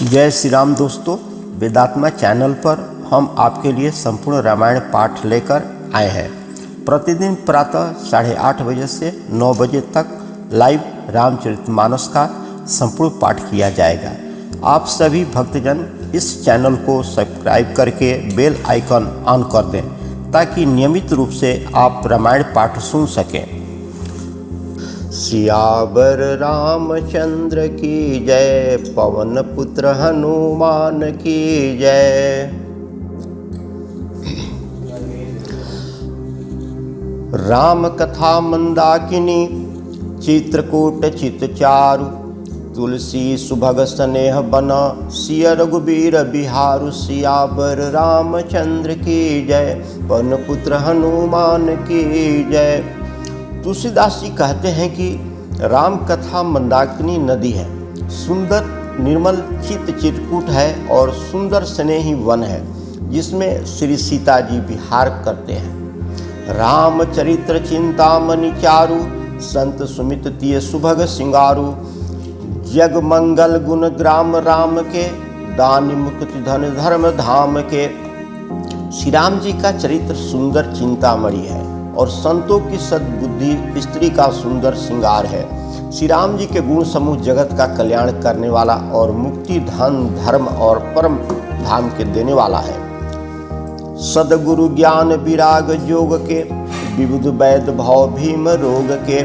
जय श्री राम दोस्तों, वेदात्मा चैनल पर हम आपके लिए संपूर्ण रामायण पाठ लेकर आए हैं। प्रतिदिन प्रातः 8:30 बजे से 9 बजे तक लाइव रामचरितमानस का संपूर्ण पाठ किया जाएगा। आप सभी भक्तजन इस चैनल को सब्सक्राइब करके बेल आइकन ऑन कर दें ताकि नियमित रूप से आप रामायण पाठ सुन सकें। सियावर रामचंद्र की जय, पवन पुत्र हनुमान की जय। राम कथा मंदाकिनी, चित्रकूट चितचारु, तुलसी सुभग स्नेह बना, सिया रघुबीर बिहारु। सियावर रामचंद्र की जय, पवन पुत्र हनुमान की जय। तुलसीदास जी कहते हैं कि राम कथा मंदाकिनी नदी है, सुंदर निर्मल चित्रकूट है और सुंदर स्नेही वन है जिसमें श्री सीता जी विहार करते हैं। रामचरित्र चिंतामणि चारु, संत सुमित तिय सुभग सिंगारु। जग मंगल गुण ग्राम राम के, दानि मुक्ति धन धर्म धाम के। श्री राम जी का चरित्र सुंदर चिंतामणि है और संतों की सद्बुद्धि स्त्री का सुंदर श्रृंगार है। श्री राम जी के गुण समूह जगत का कल्याण करने वाला और मुक्ति धन धर्म और परम धाम के देने वाला है। सदगुरु ज्ञान विराग जोग के, विबुध वैद भव भीम रोग के।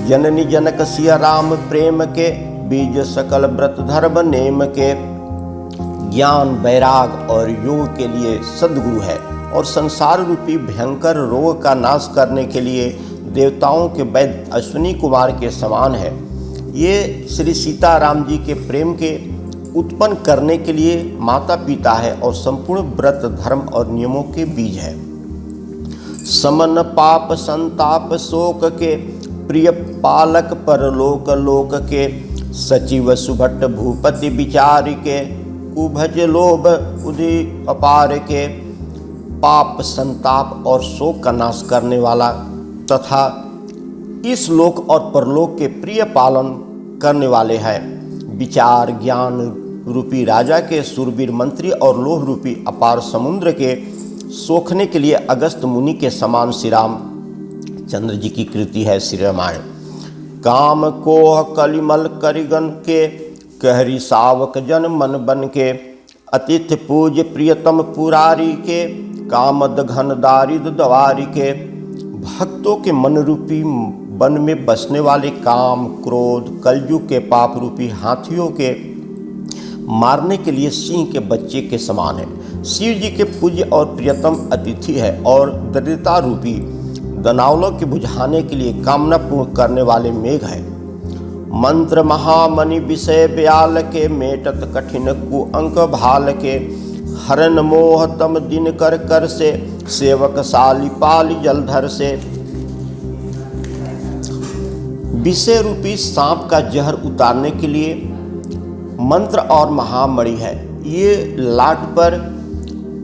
जननी जनक सिया राम प्रेम के, बीज सकल व्रत धर्म नेम के। ज्ञान वैराग और योग के लिए सदगुरु है और संसार रूपी भयंकर रोग का नाश करने के लिए देवताओं के वैद्य अश्विनी कुमार के समान है। ये श्री सीता राम जी के प्रेम के उत्पन्न करने के लिए माता पिता है और संपूर्ण व्रत धर्म और नियमों के बीज है। समन पाप संताप शोक के, प्रिय पालक परलोक लोक के। सचिव सुभट भूपति विचार के, कुभज लोभ उदि अपार के। पाप संताप और शोक का नाश करने वाला तथा इस लोक और परलोक के प्रिय पालन करने वाले हैं। विचार ज्ञान रूपी राजा के शूरवीर मंत्री और लोभ रूपी अपार समुद्र के सोखने के लिए अगस्त मुनि के समान श्री राम चंद्र जी की कृति है श्री रामायण। काम कोह कलिमल करिगन के, कहरी सावक जन मन बन के। अतिथि पूज्य प्रियतम पुरारी के, कामद घन दारिद दवारी के। भक्तों के मन रूपी वन में बसने वाले काम क्रोध कलयुग के पाप रूपी हाथियों के मारने के लिए सिंह के बच्चे के समान है। शिव जी के पूज्य और प्रियतम अतिथि है और दरिद्रता रूपी दनावलों के बुझाने के लिए कामना पूर्ण करने वाले मेघ है। मंत्र महामणि विषय ब्याल के, मेटत कठिन कुअंक भाल के। हरन मोह तम दिन कर कर से, सेवक साली पाली जलधर से। विषय रूपी सांप का जहर उतारने के लिए मंत्र और महामणि है। ये लाट पर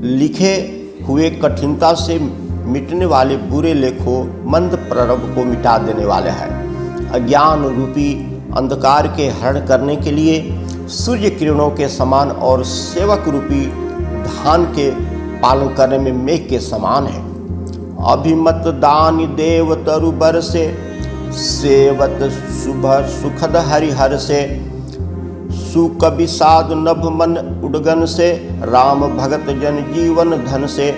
लिखे हुए कठिनता से मिटने वाले बुरे लेखों मंद प्रारंभ को मिटा देने वाले हैं। अज्ञान रूपी अंधकार के हरण करने के लिए सूर्य किरणों के समान और सेवक रूपी धान के पालन करने में मेघ के समान है। अभिमत दानी देव तरुबर से, सेवत शुभ सुखद हरिहर से। सुकवि साधु नभ मन उडगन से, राम भगत जन जीवन धन से।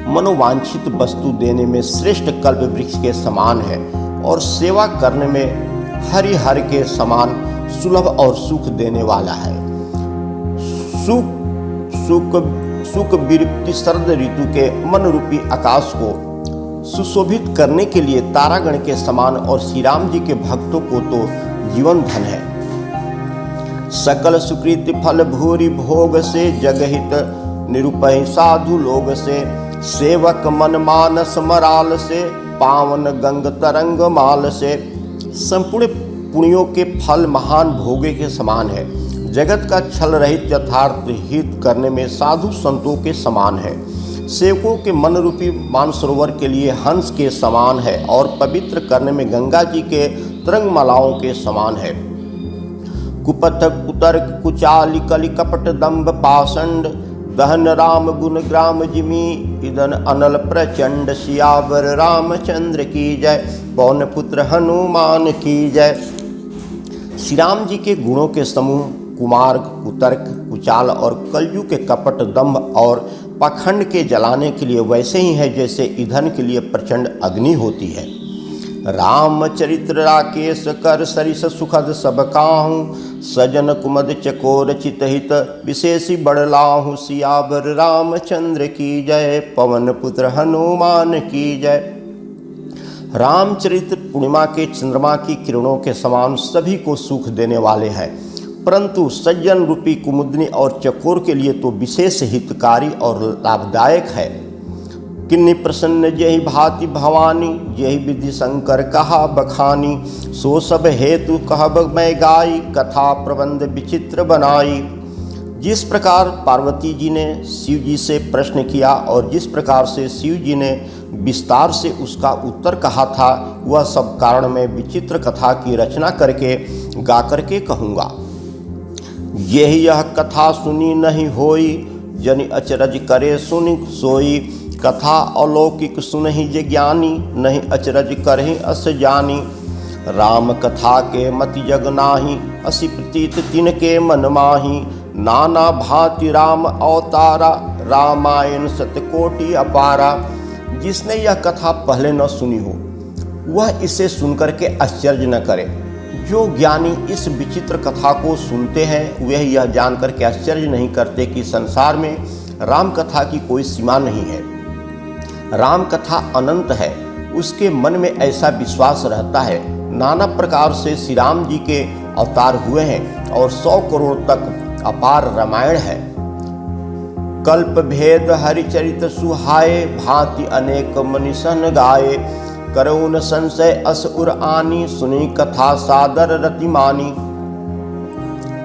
मनोवांछित वस्तु देने में श्रेष्ठ कल्प वृक्ष के समान है और सेवा करने में हरिहर के समान सुलभ और सुख देने वाला है। सुख विरक्ति शरद ऋतु के मन रूपी आकाश को सुशोभित करने के लिए तारागण के समान और श्री राम जी के भक्तों को तो जीवन धन है। सकल सुकृति फल भूरि भोग से, जगहित निरुपय साधु लोग से। सेवक मन मानस मराल से, पावन गंग तरंग माल से। संपूर्ण पुण्यों के फल महान भोगे के समान है। जगत का छल रहित यथार्थ हित करने में साधु संतों के समान है। सेवकों के मन रूपी मानसरोवर के लिए हंस के समान है और पवित्र करने में गंगा जी के तरंगमालाओं के समान है। कुपथ कुतर्क कुचाली कलि कपट दंभ पाषंड दहन राम गुण ग्राम जिमी इदन अनल प्रचंड। सियावर रामचंद्र की जय, पवन पुत्र हनुमान की जय। श्री राम जी के गुणों के समूह कुमार्ग, कुतर्क, कुचाल और कलयुग के कपट, दंभ और पाखंड के जलाने के लिए वैसे ही है जैसे ईंधन के लिए प्रचंड अग्नि होती है। रामचरित्र राकेश कर सरिस सुखद सब काहू, सजन कुमद चकोर चितहित विशेषी बड़लाहू। सियावर रामचंद्र की जय, पवन पुत्र हनुमान की जय। रामचरित्र पूर्णिमा के चंद्रमा की किरणों के समान सभी को सुख देने वाले हैं, परंतु सज्जन रूपी कुमुदनी और चकोर के लिए तो विशेष हितकारी और लाभदायक है। किन्नी प्रसन्न जहि भांति भवानी, यही विधि शंकर कहा बखानी। सो सब हेतु कहब मैं गाई, कथा प्रबंध विचित्र बनाई। जिस प्रकार पार्वती जी ने शिव जी से प्रश्न किया और जिस प्रकार से शिव जी ने विस्तार से उसका उत्तर कहा था, वह सब कारण मैं विचित्र कथा की रचना करके गा करके कहूँगा। यही यह कथा सुनी नहीं होई, जनि अचरज करे सुनि सोई। कथा अलौकिक सुनहि जे ज्ञानी, नहीं अचरज करहि अस जानी। राम कथा के मति जग नाही, असी प्रतीत तिनके मन माही। नाना भांति राम अवतारा, रामायण सतकोटि अपारा। जिसने यह कथा पहले न सुनी हो वह इसे सुनकर के आश्चर्य न करे। जो ज्ञानी इस विचित्र कथा को सुनते हैं वह यह जानकर के आश्चर्य नहीं करते कि संसार में राम कथा की कोई सीमा नहीं है। राम कथा अनंत है, उसके मन में ऐसा विश्वास रहता है। नाना प्रकार से श्री राम जी के अवतार हुए हैं और 100 करोड़ तक अपार रामायण है। कल्प भेद हरिचरित सुहाए, भांति अनेक मनीषन गाए। करउन संशय अस उर आनी, सुनी कथा सादर रतिमानी।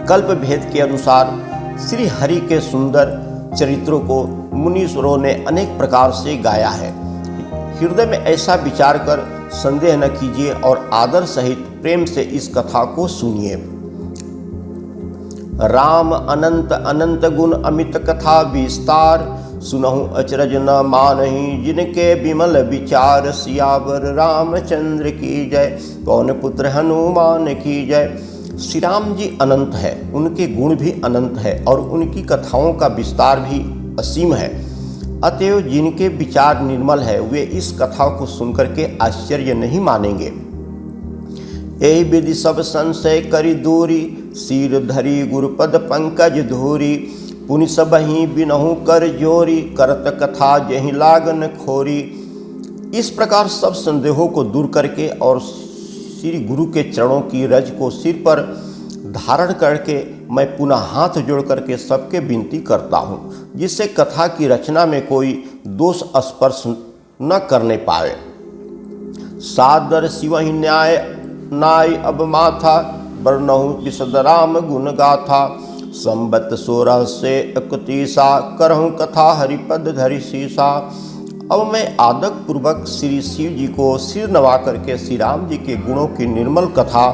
कल्प भेद के अनुसार श्री हरि के सुंदर चरित्रों को मुनीश्वरों ने अनेक प्रकार से गाया है। हृदय में ऐसा विचार कर संदेह न कीजिए और आदर सहित प्रेम से इस कथा को सुनिए। राम अनंत अनंत गुण अमित कथा विस्तार, सुनहु अचरज न मानहि जिनके विमल विचार। सियावर रामचंद्र की जय, पवन पुत्र हनुमान की जय। श्री राम जी अनंत है, उनके गुण भी अनंत है और उनकी कथाओं का विस्तार भी असीम है। अतएव जिनके विचार निर्मल है वे इस कथा को सुनकर के आश्चर्य नहीं मानेंगे। यही विधि सब संशय करी दूरी, सिर धरी गुरुपद पंकज धूरी। पुनि सबहि बिनहु कर जोरी, करत कथा जहि लागन खोरी। इस प्रकार सब संदेहों को दूर करके और श्री गुरु के चरणों की रज को सिर पर धारण करके मैं पुनः हाथ जोड़ करके सबके विनती करता हूँ, जिससे कथा की रचना में कोई दोष स्पर्श न करने पाए। सादर शिवहि न्याय नाय अब माथा, बरनहु विशद राम गुण गाथा। संबत 16 से 31 करहूँ कथा हरिपद धरि शीसा। अब मैं आदर पूर्वक श्री शिव जी को सिर नवा करके श्री राम जी के गुणों की निर्मल कथा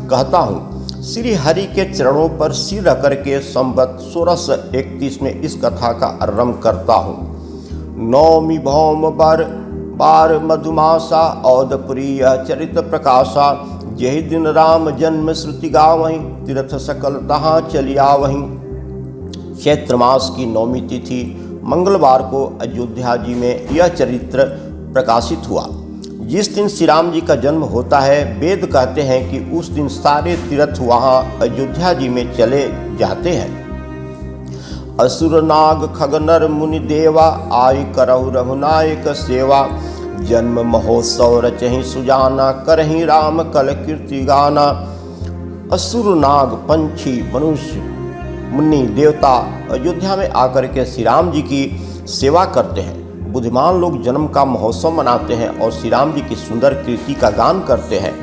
कहता हूँ। श्री हरि के चरणों पर सिर रख करके संबत 1631 में इस कथा का आरंभ करता हूँ। नौमी भौम बार मधुमासा, औदपुरी चरित प्रकाशा। यही दिन राम जन्म श्रुति गावहीं, तीर्थ सकल तहाँ चलिया वहीं। चैत्र मास की नौमी तिथि मंगलवार को अयोध्या जी में यह चरित्र प्रकाशित हुआ। जिस दिन श्री राम जी का जन्म होता है, वेद कहते हैं कि उस दिन सारे तीर्थ वहाँ अयोध्या जी में चले जाते हैं। असुर नाग खगनर मुनि देवा, आई करहु रघुनायक सेवा। जन्म महोत्सव रचहि सुजाना, करहि राम कल कीर्ति गाना। असुर नाग पंछी मनुष्य मुनि देवता अयोध्या में आकर के श्री राम जी की सेवा करते हैं। बुद्धिमान लोग जन्म का महोत्सव मनाते हैं और श्री राम जी की सुंदर कीर्ति का गान करते हैं।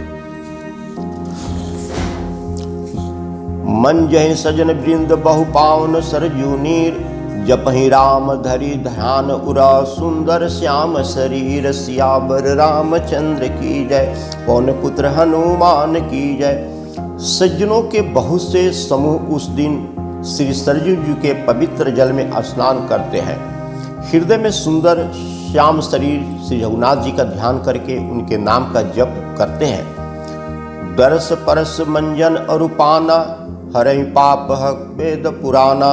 मन जहि सजन वृंद बहु पावन सरजू नीर, जपहि राम धरि ध्यान उरा, सुंदर श्याम शरीर। सियावर रामचंद्र की जय, पवन पुत्र हनुमान की जय। सज्जनों के बहुत से समूह उस दिन श्री सरयू जी के पवित्र जल में स्नान करते हैं। हृदय में सुंदर श्याम शरीर श्री रघुनाथ जी का ध्यान करके उनके नाम का जप करते हैं। दरस परस मंजन अरूपाना हरई पाप वेद पुराना,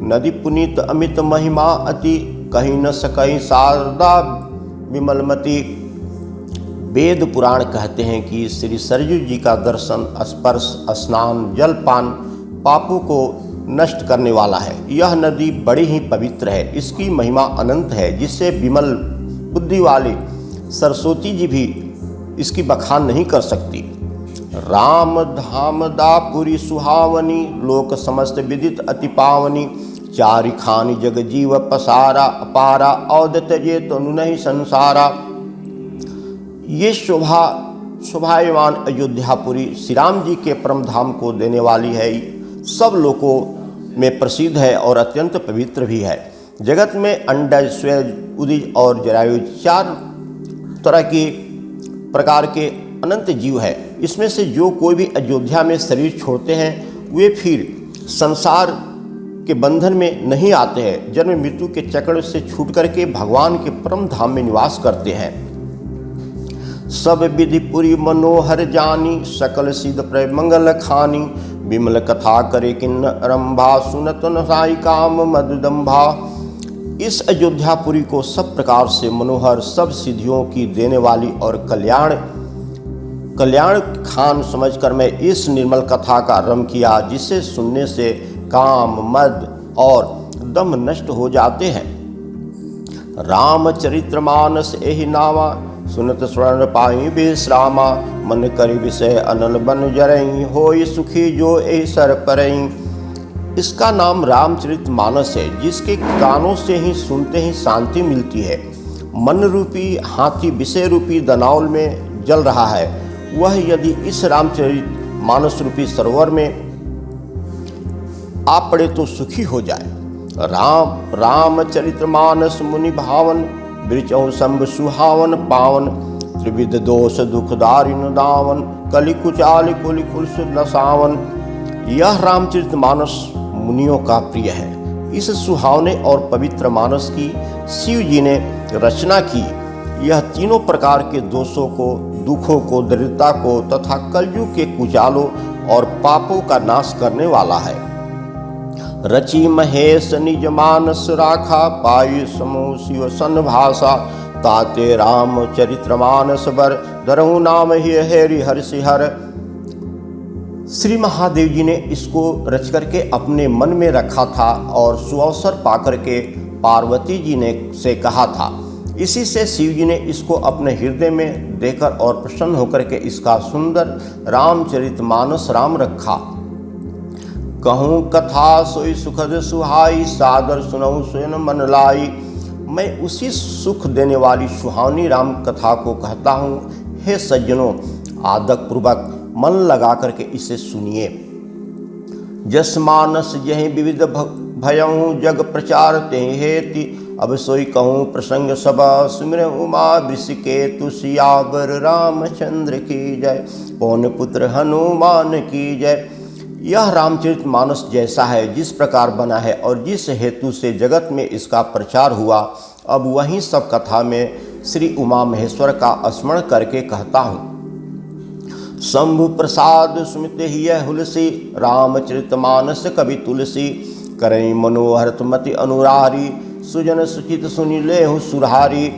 नदी पुनीत अमित महिमा अति, कहीं न सकई शारदा विमलमती। वेद पुराण कहते हैं कि श्री सरयू जी का दर्शन, स्पर्श, स्नान, जलपान पापों को नष्ट करने वाला है। यह नदी बड़ी ही पवित्र है, इसकी महिमा अनंत है, जिससे विमल बुद्धि वाले सरस्वती जी भी इसकी बखान नहीं कर सकती। राम धाम दापुरी सुहावनी, लोक समस्त विदित अति पावनी, चारि खानी जग जीव पसारा, अपारा औदत ये तनु नहीं संसारा। ये शोभायमान अयोध्यापुरी श्री राम जी के परम धाम को देने वाली है, सब लोगों में प्रसिद्ध है और अत्यंत पवित्र भी है। जगत में अंडज, स्वेज, उदिज और जरायुज 4 तरह के प्रकार के अनंत जीव है। इसमें से जो कोई भी अयोध्या में शरीर छोड़ते हैं वे फिर संसार के बंधन में नहीं आते हैं, जन्म मृत्यु के चक्र से छूट करके भगवान के परम धाम में निवास करते हैं। सब विधि पुरी मनोहर जानी, सकल सिद्ध प्रय मंगल खानी, विमल कथा करे किन्न रंभा, सुनत न साई काम मददंभा। इस अयोध्यापुरी को सब प्रकार से मनोहर, सब सिद्धियों की देने वाली और कल्याण खान समझकर मैं इस निर्मल कथा का आरंभ किया, जिसे सुनने से काम, मद और दम नष्ट हो जाते हैं। रामचरितमानस एहि नामा, सुनत स्वर्ण पाई विश्रामा, मन करि विषय अनल बन जरई, होय सुखी जो एहि सर परई। इसका नाम रामचरितमानस है, जिसके कानों से ही सुनते ही शांति मिलती है। मन रूपी हाथी विषय रूपी दनावल में जल रहा है, वह यदि इस रामचरितमानस रूपी सरोवर में आप पड़े तो सुखी हो जाए। रामचरितमानस मुनि भावन, वृचौ शंभ सुहावन पावन, त्रिविध दोष दुख दारिन दावन, कलि कुचाल कुल कुल नसावन। यह रामचरितमानस मुनियों का प्रिय है। इस सुहावने और पवित्र मानस की शिव जी ने रचना की। यह तीनों प्रकार के दोषों को, दुखों को, दरिद्रता को तथा कलयुग के कुचालों और पापों का नाश करने वाला है। रचि महेश निज मानस राखा, पाई समूह शिव सन भाषा, ताते राम चरित्र मानस बर, धरहु नाम ही हेरि हरिहर। श्री महादेव जी ने इसको रच करके अपने मन में रखा था और सुअवसर पाकर के पार्वती जी ने से कहा था। इसी से शिव जी ने इसको अपने हृदय में देकर और प्रसन्न होकर के इसका सुंदर रामचरितमानस राम रखा। कहूँ कथा सोई सुखद सुहाई, सादर सुनऊँ स्वयं मन लाई। मैं उसी सुख देने वाली सुहावनी राम कथा को कहता हूँ। हे सज्जनों, आदर पूर्वक मन लगा करके इसे सुनिए। जस मानस यही विविध भयऊँ, जग प्रचार ते हेति, अब सोई कहूँ प्रसंग सब, सुमिर उमा वृषिकेतु, सियावर रामचंद्र की जय, पवन पुत्र हनुमान की जय। यह रामचरितमानस जैसा है, जिस प्रकार बना है और जिस हेतु से जगत में इसका प्रचार हुआ, अब वहीं सब कथा में श्री उमा महेश्वर का स्मरण करके कहता हूँ। शंभु प्रसाद सुमित ही हुलसी, रामचरितमानस कवि तुलसी, करई मनोहर मति अनुरारी, सुजन सुचित सुनि लेहु सुरहारी।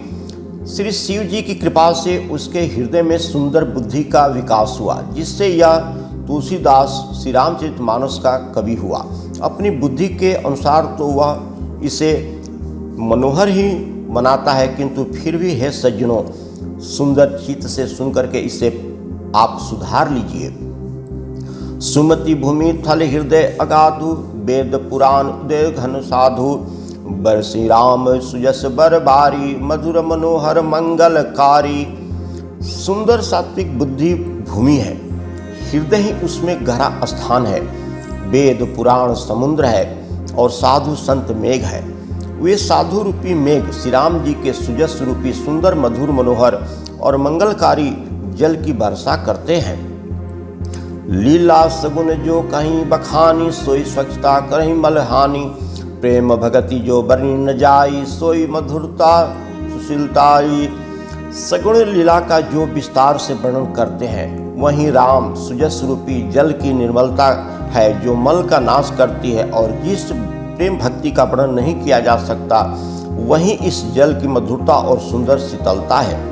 श्री शिव जी की कृपा से उसके हृदय में सुंदर बुद्धि का विकास हुआ, जिससे यह तुलसीदास श्री रामचरितमानस का कवि हुआ। अपनी बुद्धि के अनुसार तो वह इसे मनोहर ही बनाता है, किंतु फिर भी है सज्जनों, सुंदर चित्त से सुन करके इसे आप सुधार लीजिए। सुमति भूमि थल हृदय अगाधु, वेद पुराण उदय घन साधु, बर श्री राम सुजस बर बारी, मधुर मनोहर मंगलकारी। सुंदर सात्विक बुद्धि भूमि है, हृदय ही उसमें गहरा स्थान है। वेद पुराण समुद्र है और साधु संत मेघ है। वे साधु रूपी मेघ श्री राम जी के सुजस रूपी सुंदर मधुर मनोहर और मंगलकारी जल की वर्षा करते हैं। लीला सगुन जो कहीं बखानी, सोई स्वच्छता कहीं मलहानी। प्रेम भगति जो बरनी न जाई, सोई मधुरता सुशीलताई। सगुण लीला का जो विस्तार से वर्णन करते हैं, वहीं राम सुजस रूपी जल की निर्मलता है जो मल का नाश करती है। और जिस प्रेम भक्ति का वर्णन नहीं किया जा सकता, वहीं इस जल की मधुरता और सुंदर शीतलता है।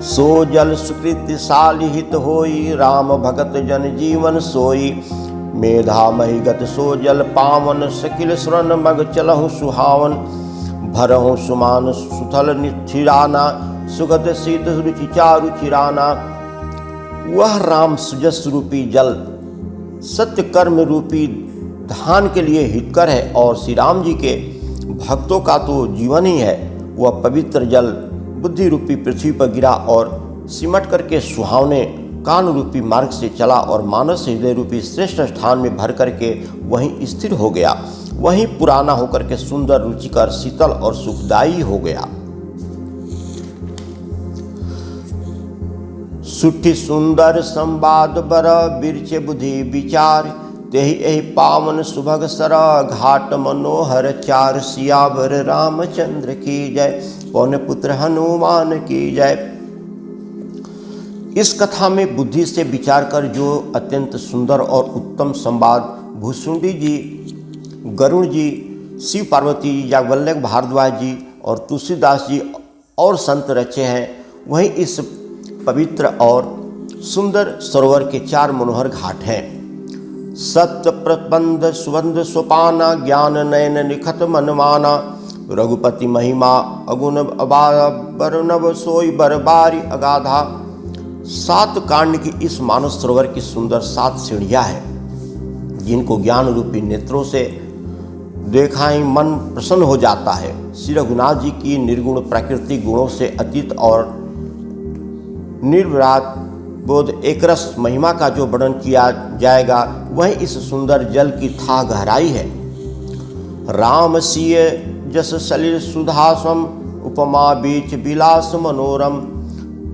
सो जल सुकृति सालिहित होई, राम भगत जन जीवन सोई। मेधा महिगत सो जल पावन, सकिल सुरन मग चलहु सुहावन। भरहु सुमान सुथल निथिराना, सुगत शीत रुचि चारु चिराना। वह राम सुजस रूपी जल सत्य कर्म रूपी धान के लिए हितकर है, और श्री राम जी के भक्तों का तो जीवन ही है। वह पवित्र जल बुद्धि रूपी पृथ्वी पर गिरा और सिमट करके सुहावने कान रूपी मार्ग से चला और मानस हृदय रूपी श्रेष्ठ स्थान में भर करके वहीं स्थिर हो गया। वहीं पुराना होकर के सुंदर, रुचिकर, शीतल और सुखदायी हो गया। सुठी सुंदर संवाद बर, बिरचे बुद्धि विचार। तेहि एहि पावन सुभग सर, घाट मनोहर चार। सियावर रामचंद्र की जय, पवन पुत्र हनुमान की जय। इस कथा में बुद्धि से विचार कर जो अत्यंत सुंदर और उत्तम संवाद भुसुंडी जी, गरुड़ जी, शिव पार्वती जी, याज्ञवल्क्य भारद्वाज जी और तुलसीदास जी और संत रचे हैं, वहीं इस पवित्र और सुंदर सरोवर के 4 मनोहर घाट हैं। सत्य प्रबंध सुबंध सोपाना, ज्ञान नयन निखत मनमाना। रघुपति महिमा अगुण बरनव, सोई बरबारी अगाधा। 7 कांड की इस मानस सरोवर की सुंदर 7 सीढ़ियां हैं, जिनको ज्ञान रूपी नेत्रों से देखा ही मन प्रसन्न हो जाता है। श्री रघुनाथ जी की निर्गुण प्राकृतिक गुणों से अतीत और निर्विराट बोध एकरस महिमा का जो वर्णन किया जाएगा, वही इस सुंदर जल की था गहराई है। राम सिय जस सलिल सुधासम, उपमा बीच विलास मनोरम।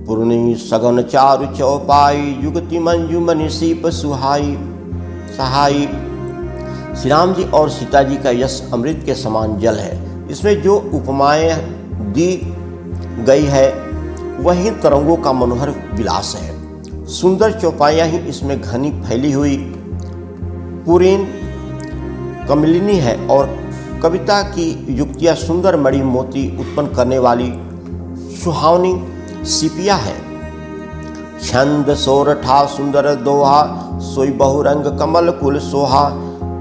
पूर्णी सघन चारु चौपाई, युगति मंजू मनीषीप सुहाई सहाई। श्री राम जी और सीता जी का यश अमृत के समान जल है। इसमें जो उपमाएं दी गई है, वही तरंगों का मनोहर विलास है। सुंदर चौपाइयाँ ही इसमें घनी फैली हुई पुरीन कमलिनी है, और कविता की युक्तियाँ सुंदर मणि मोती उत्पन्न करने वाली सुहावनी सिपिया है। छंद सोरठा सुंदर दोहा, सोई बहुरंग कमल कुल सोहा।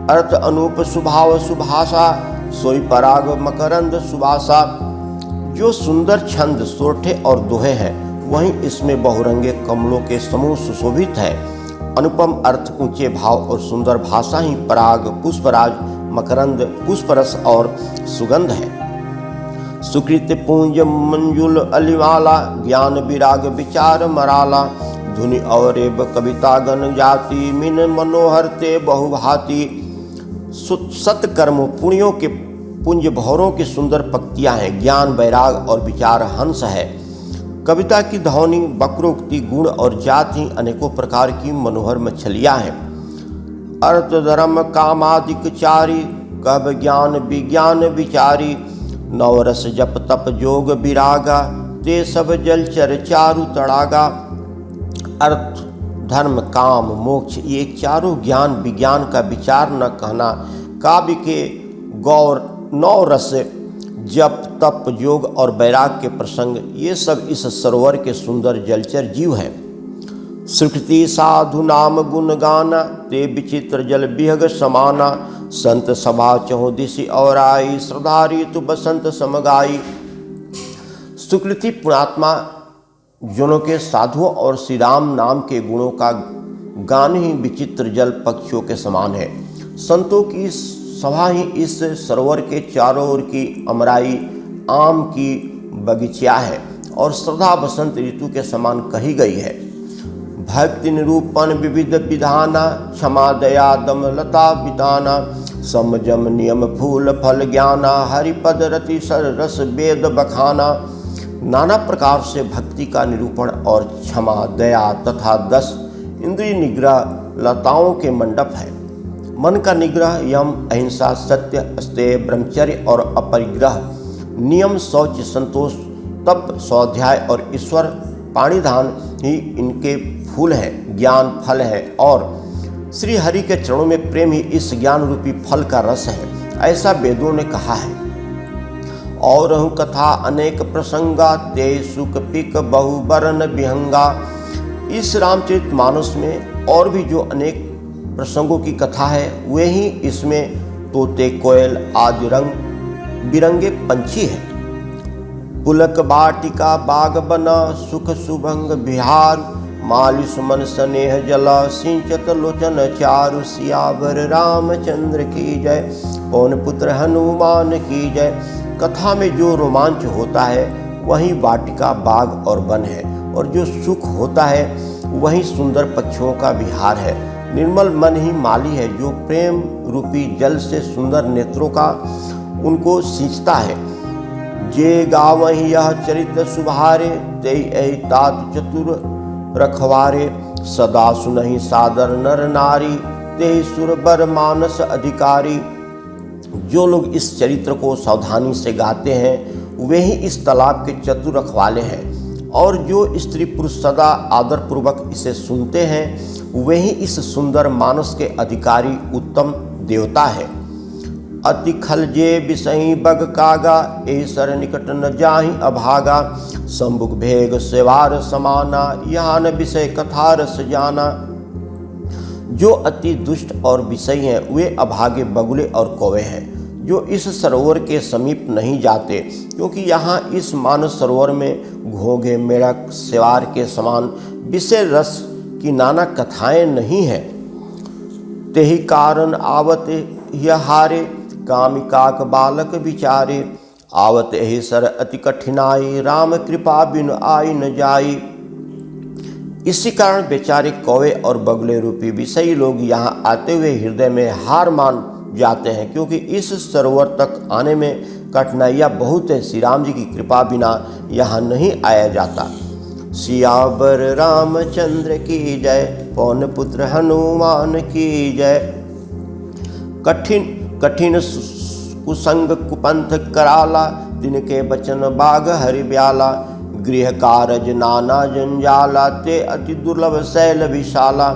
अर्थ अनूप सुभाव सुभाषा, सोई पराग मकरंद सुबासा। जो सुंदर छंद, सोरठे और दोहे हैं, वहीं इसमें बहुरंगे कमलों के समूह सुशोभित है। अनुपम अर्थ, ऊंचे भाव और सुंदर भाषा ही पराग, पुष्पराज, मकरंद, पुष्परस और सुगंध है। सुकृत पूंज मंजुल अलिमाला, ज्ञान विराग विचार मराला। धुनि और कविता गण जाति, मिन मनोहर ते बहुभाति। सत्कर्म पुण्यों के पुंज भौरों की सुंदर पंक्तियां हैं। ज्ञान, वैराग और विचार हंस है। कविता की ध्वनि, वक्रोक्ति, गुण और जाति अनेकों प्रकार की मनोहर मछलियां हैं। अर्थ धर्म कामादिक चारी, कव ज्ञान विज्ञान विचारी। नवरस जप तप जोग विरागा, ते सब जलचर चारु तड़ागा। अर्थ, धर्म, काम, मोक्ष, ये चारों ज्ञान विज्ञान का विचार न कहना। काव्य के गौर, नौ रस, जप तप योग और वैराग के प्रसंग, ये सब इस सरोवर के सुंदर जलचर जीव हैं। सुकृति साधु नाम गुण गाना, ते विचित्र जल बिहग समाना। संत सभा चहु दिशि और आई, श्रद्धारी तु बसंत समगाई। सुकृति पुणात्मा जनों के साधुओं और श्री राम नाम के गुणों का गान ही विचित्र जल पक्षियों के समान है। संतों की सभा ही इस सरोवर के चारों ओर की अमराई, आम की बगीचिया है और श्रद्धा बसंत ऋतु के समान कही गई है। भक्ति निरूपण विविध विधाना, क्षमा दया दम लता बिताना। समजम नियम फूल फल ज्ञाना, हरिपद रति सर रस वेद बखाना। नाना प्रकार से भक्ति का निरूपण और क्षमा, दया तथा दस, इंद्रिय निग्रह लताओं के मंडप है। मन का निग्रह यम, अहिंसा, सत्य, अस्तेय, ब्रह्मचर्य और अपरिग्रह, नियम, शौच, संतोष, तप, स्वाध्याय और ईश्वर पाणिधान ही इनके फूल हैं, ज्ञान फल है। और श्री हरि के चरणों में प्रेम ही इस ज्ञान रूपी फल का रस है, ऐसा वेदों ने कहा है। और कथा अनेक प्रसंगा, ते सुख पिक बहु बरन विहंगा। इस रामचरितमानस में और भी जो अनेक प्रसंगों की कथा है, वे ही इसमें तोते, कोयल आदि रंग बिरंगे पंछी हैं। पुलक बाटिका बाग बना, सुख सुभंग बिहार, माली सुमन स्नेह जला, सिंचत लोचन चारु, सियावर रामचंद्र की जय, पवन पुत्र हनुमान की जय। कथा में जो रोमांच होता है वही वाटिका, बाग और वन है, और जो सुख होता है वही सुंदर पक्षियों का विहार है। निर्मल मन ही माली है, जो प्रेम रूपी जल से सुंदर नेत्रों का उनको सींचता है। जे गावहि यह चरित्र सुभारे, तेई एहि तात चतुर रखवारे, सदा सुनहि सादर नर नारी, तेहि सुर बर मानस अधिकारी। जो लोग इस चरित्र को सावधानी से गाते हैं वे ही इस तालाब के चतुर रखवाले हैं, और जो स्त्री पुरुष सदा आदरपूर्वक इसे सुनते हैं वे ही इस सुंदर मानस के अधिकारी उत्तम देवता है। अति खल जे बिसही बग कागा, एहि सर निकट न जाहि अभागा, संबुक भेग सेवार समाना, यहाँ न विषय कथा रस जाना। जो अति दुष्ट और विषयी हैं वे अभागे बगुले और कौवे हैं, जो इस सरोवर के समीप नहीं जाते, क्योंकि यहाँ इस मानस सरोवर में घोंघे, मेढक, सेवार के समान विषय रस की नाना कथाएं नहीं हैं। तेहि कारण आवत यह हारे, कामिकाक बालक विचारे, आवत एहि सर अति कठिनाई, राम कृपा बिन आई न जाई। इसी कारण बेचारे कौवे और बगुले रूपी विषयी लोग यहाँ आते हुए हृदय में हार मान जाते हैं, क्योंकि इस सरोवर तक आने में कठिनाइयाँ बहुत है। श्री राम जी की कृपा बिना यहाँ नहीं आया जाता। सियावर रामचंद्र की जय, पवन पुत्र हनुमान की जय। कठिन कठिन कुसंग कुपंथ कराला, दिन के बचन बाग हरि ब्याला, गृह कारज नाना जंजाला, ते अति दुर्लभ शैल विशाला।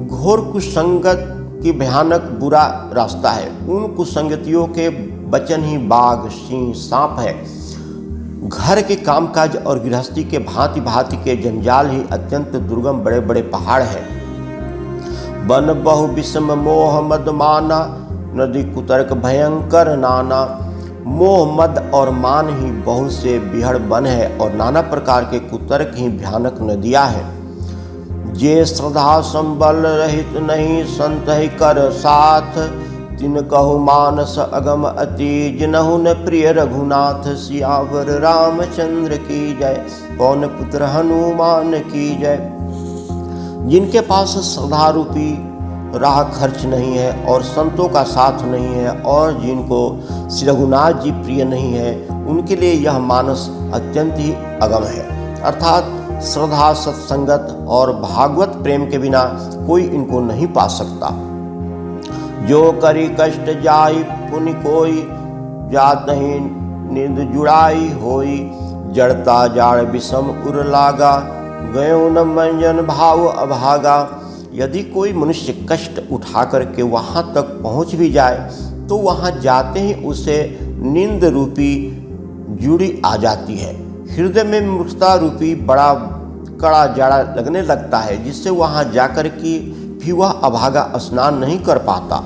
घोर कुसंगत की भयानक बुरा रास्ता है, उन कुसंगतियों के वचन ही बाघ, सिंह, सांप है। घर के कामकाज और गृहस्थी के भांति भांति के जंजाल ही अत्यंत दुर्गम बड़े बड़े पहाड़ हैं। वन बहु विषम मोह मद माना, नदी कुतर्क भयंकर नाना। मोह मद और मान ही बहुत से बिहड़ वन है, और नाना प्रकार के कुतर्क ही भयानक नदियाँ हैं। जे श्रद्धा संबल रहित नहीं, संत ही कर साथ, तिन कहु मानस अगम अति, जिनहु न प्रिय रघुनाथ। सियावर रामचंद्र की जय, पवन पुत्र हनुमान की जय। जिनके पास श्रद्धा रूपी राह खर्च नहीं है और संतों का साथ नहीं है, और जिनको श्री रघुनाथ जी प्रिय नहीं है, उनके लिए यह मानस अत्यंत ही अगम है। अर्थात श्रद्धा, सत्संगत और भागवत प्रेम के बिना कोई इनको नहीं पा सकता। जो करी कष्ट जाई पुनि कोई, जात नहीं निंद जुड़ाई होई, जड़ता जाड़ विषम उर लागा, गयो न मंजन भाव अभागा। यदि कोई मनुष्य कष्ट उठा करके वहाँ तक पहुँच भी जाए तो वहाँ जाते ही उसे नींद रूपी जुड़ी आ जाती है। हृदय में मूर्खता रूपी बड़ा कड़ा जाड़ा लगने लगता है, जिससे वहाँ जाकर के भी वह अभागा स्नान नहीं कर पाता।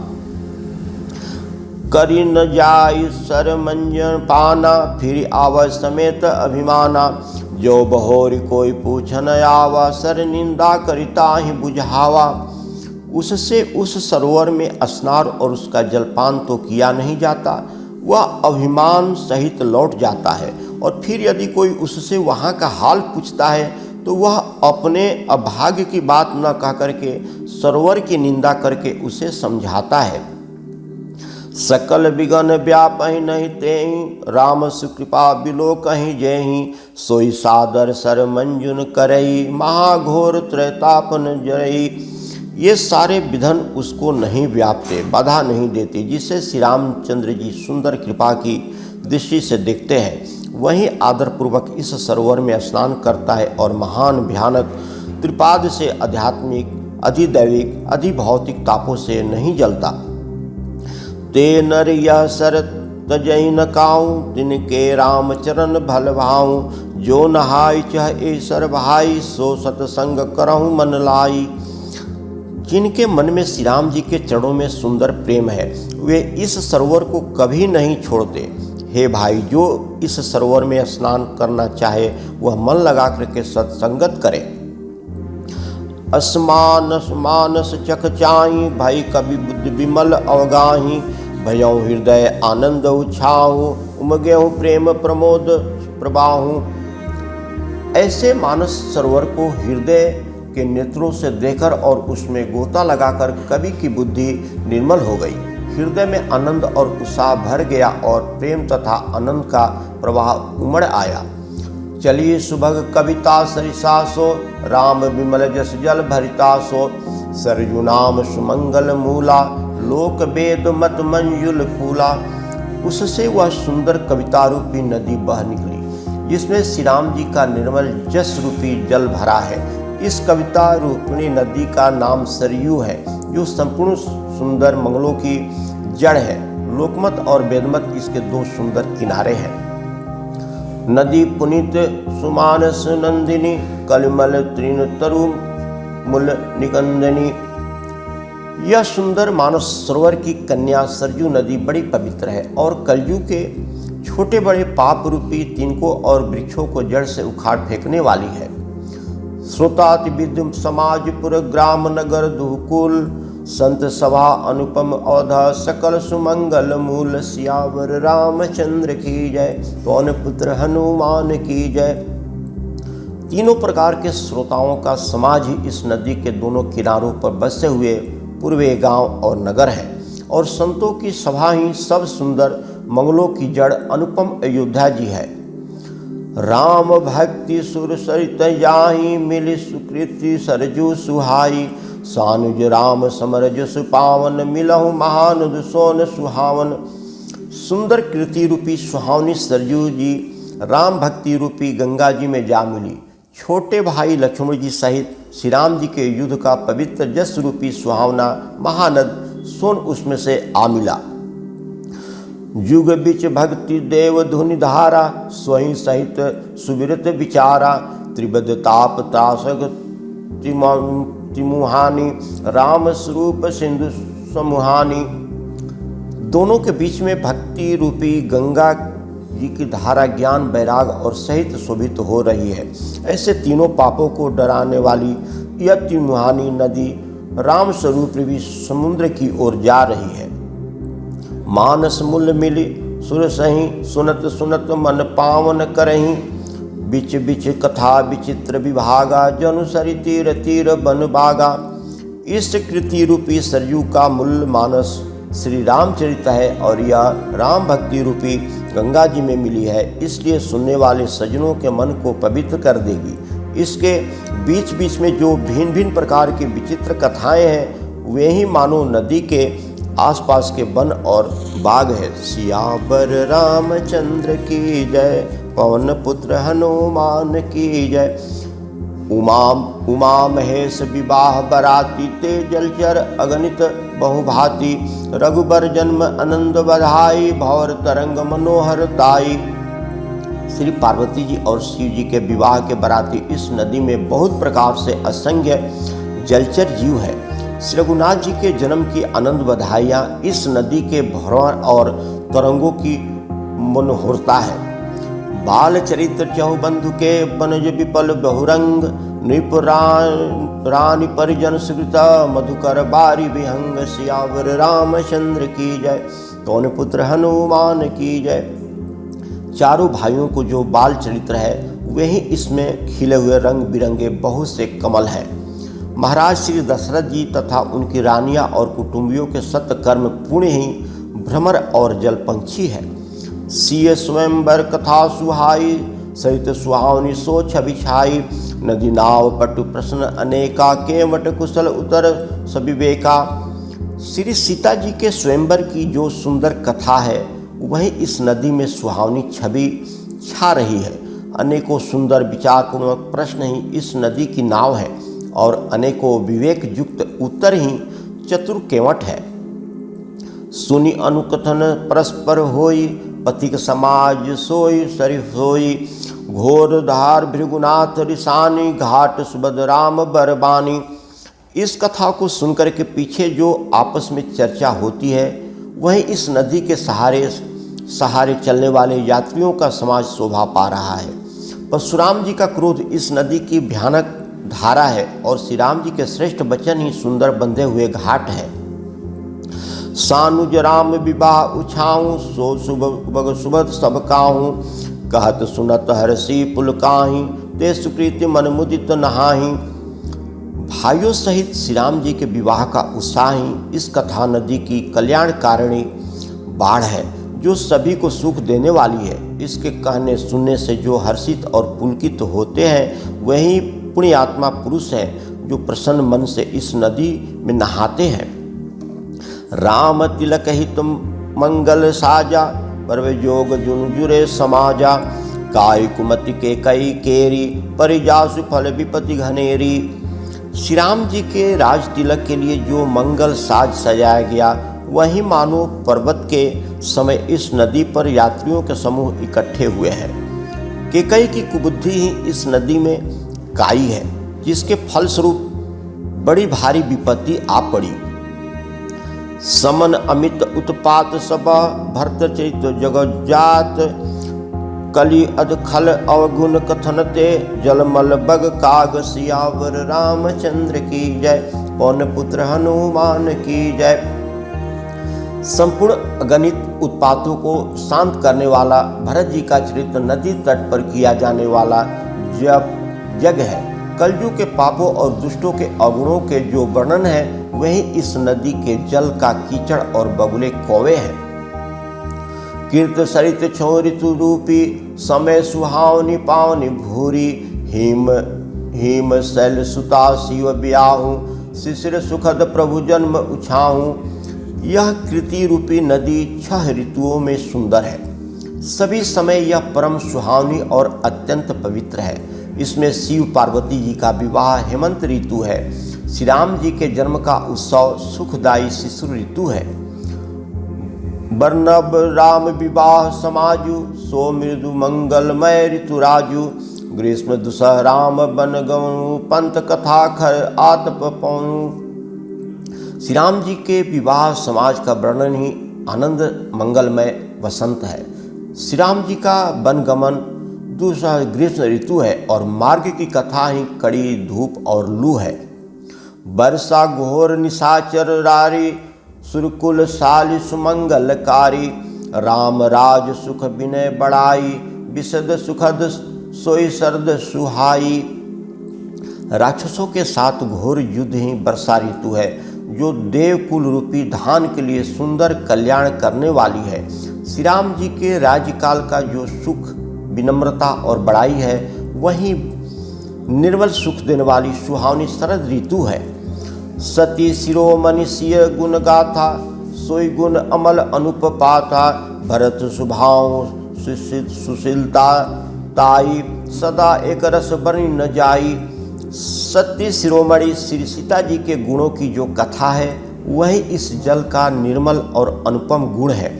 करी न जाई सर मंजन पाना, फिर आव समेत अभिमाना, जो बहोरी कोई पूछन आवा, सर निंदा करिता ही बुझावा। उससे उस सरोवर में स्नान और उसका जलपान तो किया नहीं जाता, वह अभिमान सहित लौट जाता है। और फिर यदि कोई उससे वहाँ का हाल पूछता है तो वह अपने अभाग्य की बात न कह करके सरोवर की निंदा करके उसे समझाता है। सकल विघन व्यापहि नहीं तेहि, राम सुकृपा बिलो कहीं जेहि। सोई सादर सर मंजुन करई, महाघोर त्रैतापन जरई। ये सारे विधन उसको नहीं व्यापते, बाधा नहीं देते। जिसे श्री रामचंद्र जी सुंदर कृपा की दृष्टि से देखते हैं, वहीं आदरपूर्वक इस सरोवर में स्नान करता है और महान भयानक त्रिपाद से आध्यात्मिक, अधिदैविक, अधिभौतिक तापों से नहीं जलता। ते नर यह सर तजई न काऊं, तिनके राम चरण भल भाऊं। जो नहाई चह ए सर भाई, सो सतसंग करहूं मन लाई। जिनके मन में श्री राम जी के चरणों में सुंदर प्रेम है, वे इस सरोवर को कभी नहीं छोड़ते। हे भाई, जो इस सरोवर में स्नान करना चाहे वह मन लगा करके सत्संगत करे। असमानस मानस चख चाही, भाई कवि बुद्धि विमल अवगाही। भयऊ हृदय आनंद उछाऊं, उमगेहूँ प्रेम प्रमोद प्रबाहूं। ऐसे मानस सरोवर को हृदय के नेत्रों से देखकर और उसमें गोता लगाकर कवि की बुद्धि निर्मल हो गई। हृदय में आनंद और उत्साह भर गया और प्रेम तथा आनंद का प्रवाह उमड़ आया। चलिए सुभग कविता सरिसासो, राम विमल जस जल भरितासो। सरयू नाम सुमंगल मूला, लोक वेद मत मंजुल फूला। उससे वह सुंदर कविता रूपी नदी बह निकली, जिसमें श्री राम जी का निर्मल जस रूपी जल भरा है। इस कविता रूपिणी नदी का नाम सरयू है, जो संपूर्ण सुंदर मंगलों की जड़ है। लोकमत और वेदमत इसके दो सुंदर किनारे हैं। नदी पुनीत सुमानस नंदिनी, कलिमल तृण तरु मूल निकंदनी। यह सुंदर मानस सरोवर की कन्या सरयू नदी बड़ी पवित्र है और कलयुग के छोटे बड़े पाप रूपी तिनकों और वृक्षों को जड़ से उखाड़ फेंकने वाली है। श्रोताति विद्युम समाजपुर ग्राम नगर दुकुल, संत सभा अनुपम औधा, सकल सुमंगल मूल। सियावर रामचंद्र की जय, पवन पुत्र हनुमान की जय। तीनों प्रकार के श्रोताओं का समाज ही इस नदी के दोनों किनारों पर बसे हुए पूर्वे गांव और नगर है, और संतों की सभा ही सब सुंदर मंगलों की जड़ अनुपम अयोध्या जी है। राम भक्ति सुर सरित जाहि, मिली सुकृति सरजू सुहाई। सानुज राम समरज सुपावन, मिलहु महानुद सोन सुहावन। सुंदर कृति रूपी सुहावनी सरजू जी राम भक्ति रूपी गंगा जी में जा मिली। छोटे भाई लक्ष्मण जी सहित श्री राम जी के युद्ध का पवित्र जस रूपी सुहावना महानद सोन उसमें से आ मिला। युग बिच भक्ति देव धुनि धारा, स्वयं सहित सुविरत विचारा। त्रिबद ताप त्रासक त्रिमुहानी, राम स्वरूप सिंधु समुहानी। दोनों के बीच में भक्ति रूपी गंगा जी की धारा ज्ञान वैराग और सहित शोभित हो रही है। ऐसे तीनों पापों को डराने वाली यह त्रिमुहानी नदी राम स्वरूप भी समुद्र की ओर जा रही है। मानस मूल मिली सुर सही, सुनत सुनत मन पावन करही। बिच बिच कथा विचित्र विभागा, जनु सरि तीर तीर बन बागा। इस कृति रूपी सरयू का मूल मानस श्री रामचरित है और यह राम भक्ति रूपी गंगा जी में मिली है, इसलिए सुनने वाले सज्जनों के मन को पवित्र कर देगी। इसके बीच बीच में जो भिन्न भिन्न प्रकार की विचित्र कथाएं हैं, वे ही मानो नदी के आसपास के वन और बाग है। सियावर रामचंद्र की जय, पवन पुत्र हनुमान की जय। उमा महेश विवाह बराती, ते जलचर अगणित बहुभांति। रघुबर जन्म आनंद बधाई, भौर तरंग मनोहर दाई। श्री पार्वती जी और शिव जी के विवाह के बराती इस नदी में बहुत प्रकार से असंख्य जलचर जीव है। श्री रघुनाथ जी के जन्म की आनंद बधाइयाँ इस नदी के भौर और तरंगों की मनोहरता है। बाल चरित्र चहुबंधु के बनज विपल बहुरंग, नृप रानी परिजन सुकृता, मधुकर बारी विहंग। सियावर रामचंद्र की जय, पवन पुत्र हनुमान की जय। चारों भाइयों को जो बाल चरित्र है, वे ही इसमें खिले हुए रंग बिरंगे बहुत से कमल हैं। महाराज श्री दशरथ जी तथा उनकी रानियां और कुटुंबियों के सत्कर्म पुण्य ही भ्रमर और जलपंछी है। सिय स्वयंवर कथा सुहाई, सहित सुहावनी सो छवि छाई। नदी नाव पटु प्रश्न अनेका, केवट कुशल उतर सविवेका। श्री सीता जी के स्वयंवर की जो सुंदर कथा है, वहीं इस नदी में सुहावनी छवि छा रही है। अनेकों सुंदर विचारपूर्वक प्रश्न ही इस नदी की नाव है और अनेकों विवेक युक्त उत्तर ही चतुर केवट है। सुनि अनुकथन परस्पर होई, पथिक समाज सोई सरिफ सोई। घोर धार भृगुनाथ रिसानी, घाट सुबद राम बरबानी। इस कथा को सुनकर के पीछे जो आपस में चर्चा होती है, वहीं इस नदी के सहारे चलने वाले यात्रियों का समाज शोभा पा रहा है। परशुराम जी का क्रोध इस नदी की भयानक धारा है और श्री राम जी के श्रेष्ठ वचन ही सुंदर बंधे हुए घाट है। सानुज राम विवाह उछाऊं, सो सुबद सब काहूं। कहत सुनत हरसी पुलकाही, ते सुकृति मन मुदित नहाही। भाइयों सहित श्री राम जी के विवाह का उत्साह ही इस कथा नदी की कल्याणकारिणी बाढ़ है, जो सभी को सुख देने वाली है। इसके कहने सुनने से जो हर्षित और पुलकित होते हैं, वही पुण्यात्मा पुरुष हैं जो प्रसन्न मन से इस नदी में नहाते हैं। राम तिलक हित मंगल साजा, परवे जोग जुन जुरे समाजा। काय कुमति के कई केरी, परिजासु फल विपति घनेरी। श्री राम जी के राज तिलक के लिए जो मंगल साज सजाया गया, वही मानो पर्वत के समय इस नदी पर यात्रियों के समूह इकट्ठे हुए हैं। केकई की कुबुद्धि ही इस नदी में काई है, जिसके फलस्वरूप बड़ी भारी विपत्ति आ पड़ी। समन अमित उत्पात सब, भरत चरित जगज्जात। कलि अधखल अवगुण कथनते, जलमल बग काग सियावर रामचंद्र की जय। पवन पुत्र हनुमान की जय। संपूर्ण अगणित उत्पातों को शांत करने वाला भरत जी का चरित्र नदी तट पर किया जाने वाला यज्ञ है। कलयुग के पापों और दुष्टों के अवगुणों के जो वर्णन है, वही इस नदी के जल का कीचड़ और बगुले कौवे हैं। कीर्त सरित छो ऋतु रूपी, समय सुहावनी पावनी भूरी। हिम शैल सुता शिव ब्याहूं, शिशिर सुखद प्रभु जन्म उछाऊं। यह कृति रूपी नदी 6 ऋतुओं में सुंदर है। सभी समय यह परम सुहावनी और अत्यंत पवित्र है। इसमें शिव पार्वती जी का विवाह हेमंत ऋतु है। श्री राम जी के जन्म का उत्सव सुखदायी शिशिर ऋतु है। वर्णव राम विवाह समाजु, सो मृदु मंगलमय ऋतु राजु। ग्रीष्म दुसह राम बन गवनु, पंत कथा खर आतप पौनु। श्री राम जी के विवाह समाज का वर्णन ही आनंद मंगलमय वसंत है। श्री राम जी का वनगमन दूसरा ग्रीष्म ऋतु है और मार्ग की कथा ही कड़ी धूप और लू है। वर्षा घोर निशाचर रारी, सुरकुल साली सुमंगलकारी। राम राज सुख विनय बड़ाई, विशद सुखद सोई सर्द सुहाई। राक्षसों के साथ घोर युद्ध ही वर्षा ऋतु है, जो देवकुल रूपी धान के लिए सुंदर कल्याण करने वाली है। श्री राम जी के राज्यकाल का जो सुख विनम्रता और बड़ाई है, वही निर्मल सुख देने वाली सुहावनी शरद ऋतु है। सती शिरोमणि सिय गुण गाथा, सोई गुण अमल अनुपपाता। भरत सुभाव सुशीलता ताई, सदा एक रस बनी न जाई। सती शिरोमणि श्री सीता जी के गुणों की जो कथा है, वही इस जल का निर्मल और अनुपम गुण है।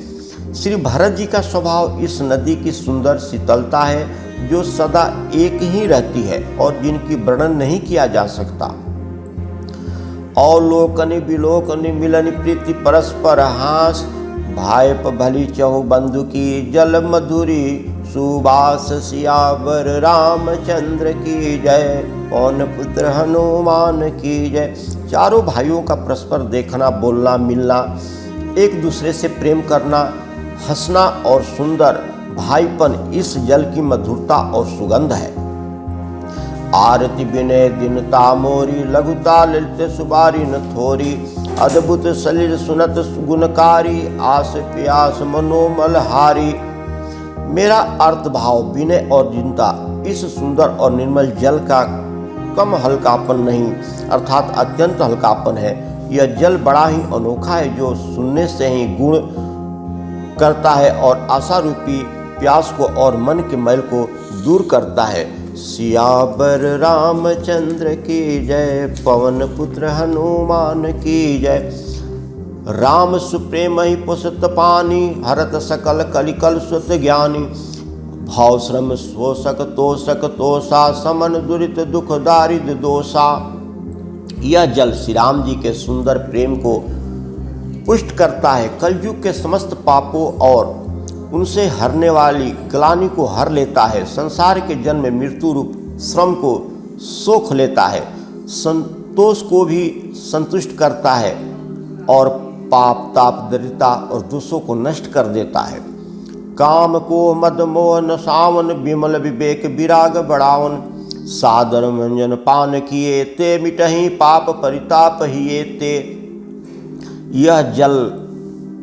श्री भरत जी का स्वभाव इस नदी की सुंदर शीतलता है, जो सदा एक ही रहती है और जिनकी वर्णन नहीं किया जा सकता। अवलोकनि विलोकनि मिलन प्रीति परस्पर हास। भाइप भली चहु बंधु की, जल मधुरी सुबास। सियावर रामचंद्र की जय, पवन पुत्र हनुमान की जय। चारों भाइयों का परस्पर देखना, बोलना, मिलना, एक दूसरे से प्रेम करना, हंसना और सुंदर भाईपन इस जल की मधुरता और सुगंध है। आरती विनय दीनता मोरी, लघुता ललित सुबारी न थोरी। अद्भुत सलिल सुनत गुणकारी, आस प्यास मनोमलहारी। मेरा अर्थ भाव विनय और दीनता इस सुंदर और निर्मल जल का कम हल्कापन नहीं अर्थात अत्यंत हल्कापन है। यह जल बड़ा ही अनोखा है जो सुनने से ही गुण करता है और आशा रूपी प्यास को और मन के मैल को दूर करता है। सियावर रामचंद्र की जय, पवन पुत्र हनुमान की जय। राम सुप्रेम ही पुसत पानी, हरत सकल कलिकल सुत ज्ञानी। भाव श्रम शोषक तोषक तोषा, समन दुरित दुख दारिद्र दोषा। यह जल श्री राम जी के सुंदर प्रेम को पुष्ट करता है, कलयुग के समस्त पापों और उनसे हरने वाली ग्लानि को हर लेता है, संसार के जन्म मृत्यु रूप श्रम को सोख लेता है, संतोष को भी संतुष्ट करता है और पाप ताप दरिद्रता और दोषों को नष्ट कर देता है। काम को मद मोह नसावन, विमल विवेक विराग बढ़ावन। सादर मंजन पान किए ते, मिटहि पाप परिताप हिए ते। यह जल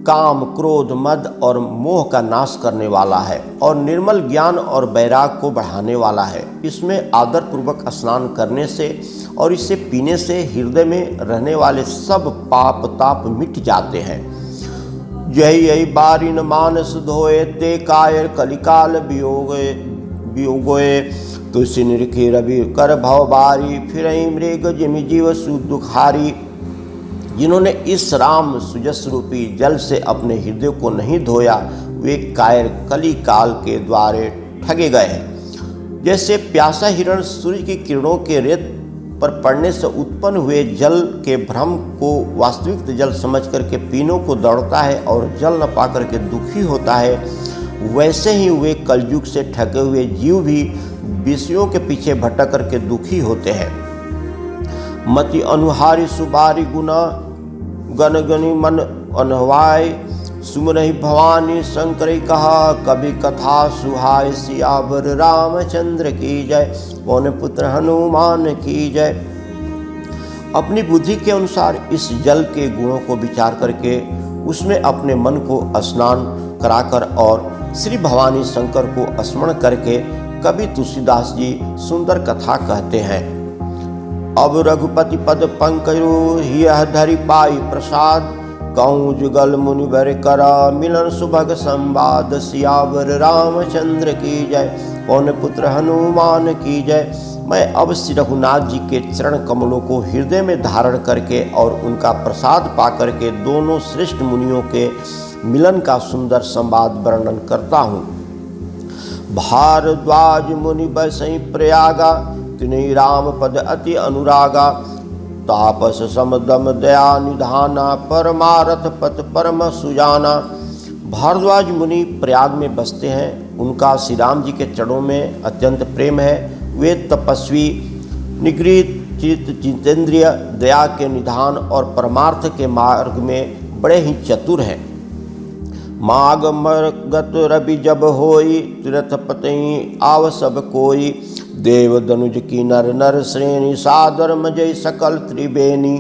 काम क्रोध मद और मोह का नाश करने वाला है और निर्मल ज्ञान और वैराग को बढ़ाने वाला है। इसमें आदर पूर्वक स्नान करने से और इसे पीने से हृदय में रहने वाले सब पाप ताप मिट जाते हैं। यही यही बारिन मानस धोए, ते कायर कलिकाल वियोगोए। तुलसी निरखी रवि कर भव बारी, फिर मृग जिमि जीव सुदुखारी। जिन्होंने इस राम सुजस रूपी जल से अपने हृदय को नहीं धोया, वे कायर कली काल के द्वारे ठगे गए हैं। जैसे प्यासा हिरण सूर्य की किरणों के रेत पर पड़ने से उत्पन्न हुए जल के भ्रम को वास्तविक जल समझ करके पीनों को दौड़ता है और जल न पा करके दुखी होता है, वैसे ही वे कलयुग से ठगे हुए जीव भी विषयों के पीछे भटक करके दुखी होते हैं। मति अनुहारी सुबारी गुना, गण गणी मन अनहवाय। सुमरहि भवानी शंकर कहा, कभी कथा सुहाय। सियावर रामचंद्र की जय, पवन पुत्र हनुमान की जय। अपनी बुद्धि के अनुसार इस जल के गुणों को विचार करके उसमें अपने मन को स्नान कराकर और श्री भवानी शंकर को स्मरण करके कवि तुलसीदास जी सुंदर कथा कहते हैं। अब रघुपति पद पंकजो, यह धरि पाई प्रसाद। कहूँ जुगल मुनि बर करा, मिलन सुभग संवाद। सियावर रामचंद्र की जय, पवन पुत्र हनुमान की जय। मैं अब श्री रघुनाथ जी के चरण कमलों को हृदय में धारण करके और उनका प्रसाद पा करके दोनों श्रेष्ठ मुनियों के मिलन का सुंदर संवाद वर्णन करता हूँ। भारद्वाज मुनि बसई प्रयागा, तिन्हि राम पद अति अनुरागा। तापस समदम दया निधाना, परमारथ पथ परम सुजाना। भारद्वाज मुनि प्रयाग में बसते हैं, उनका श्री राम जी के चरणों में अत्यंत प्रेम है। वे तपस्वी, निगृहित चित्त, जितेंद्रिय, दया के निधान और परमार्थ के मार्ग में बड़े ही चतुर हैं। माग मरगत रवि जब होई, तीर्थ पतई आव सब कोई। देव दनुज की नर नर श्रेणी, सादर मजय सकल त्रिवेणी।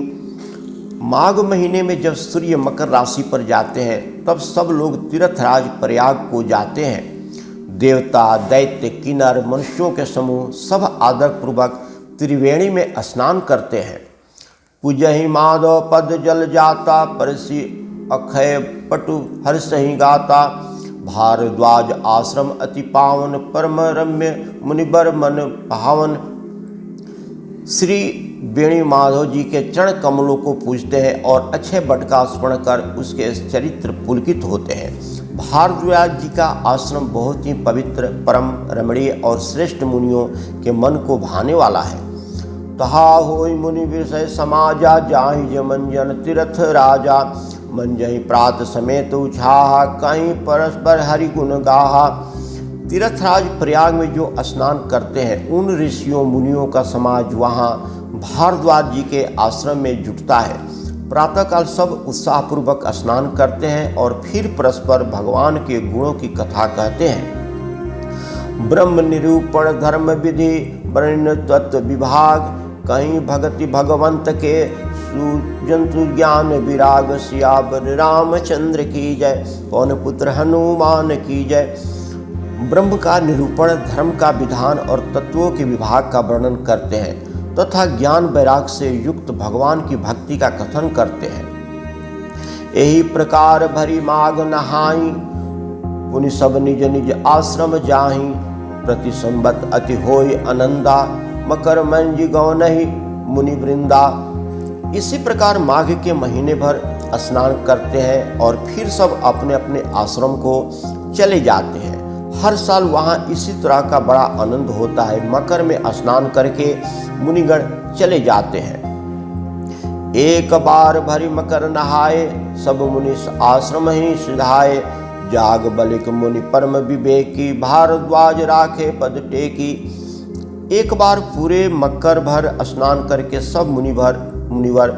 माघ महीने में जब सूर्य मकर राशि पर जाते हैं तब सब लोग तीर्थराज प्रयाग को जाते हैं। देवता, दैत्य, किन्नर, मनुष्यों के समूह सब आदर पूर्वक त्रिवेणी में स्नान करते हैं। पूजहि माधव पद जल जाता, परसी अक्षय पटु हर्षहि गाता। भारद्वाज आश्रम अति पावन, परम रम्य मुनिबर मन भावन। श्री वेणी माधव जी के चरण कमलों को पूजते हैं और अक्षय बट का स्मरण कर उसके चरित्र पुलकित होते हैं। भारद्वाज जी का आश्रम बहुत ही पवित्र, परम रमणीय और श्रेष्ठ मुनियों के मन को भाने वाला है। तहा होई मुनि विषय समाजा, जाहि मंजन तीर्थ राजा। मंजहि प्रात समेत उछाहा, कहीं परस्पर हरि गुण गाहा। तीर्थराज प्रयाग में जो स्नान करते हैं उन ऋषियों मुनियों का समाज वहाँ भारद्वाज जी के आश्रम में जुटता है। प्रातःकाल सब उत्साहपूर्वक स्नान करते हैं और फिर परस्पर भगवान के गुणों की कथा कहते हैं। ब्रह्म निरूपण धर्म विधि, वर्ण तत्व विभाग। कहीं भगति भगवंत के जंतु ज्ञान विराग सियावर रामचंद्र की जय। पवन पुत्र हनुमान की जय। ब्रह्म का निरूपण, धर्म का विधान और तत्वों के विभाग का वर्णन करते हैं तथा ज्ञान वैराग से युक्त भगवान की भक्ति का कथन करते हैं। यही प्रकार भरी माग नहाई, पुनि सब निज निज आश्रम जाहि। प्रति संबत अति होय आनंदा, मकर मंजी गौ नहीं मुनि वृंदा। इसी प्रकार माघ के महीने भर स्नान करते हैं और फिर सब अपने अपने आश्रम को चले जाते हैं। हर साल वहाँ इसी तरह का बड़ा आनंद होता है। मकर में स्नान करके मुनिगण चले जाते हैं। एक बार भरी मकर नहाए, सब मुनि आश्रम ही सिधाए। जाग बलिक मुनि परम विवेकी, भारद्वाज राखे पद टेकी। एक बार पूरे मकर भर स्नान करके सब मुनिवर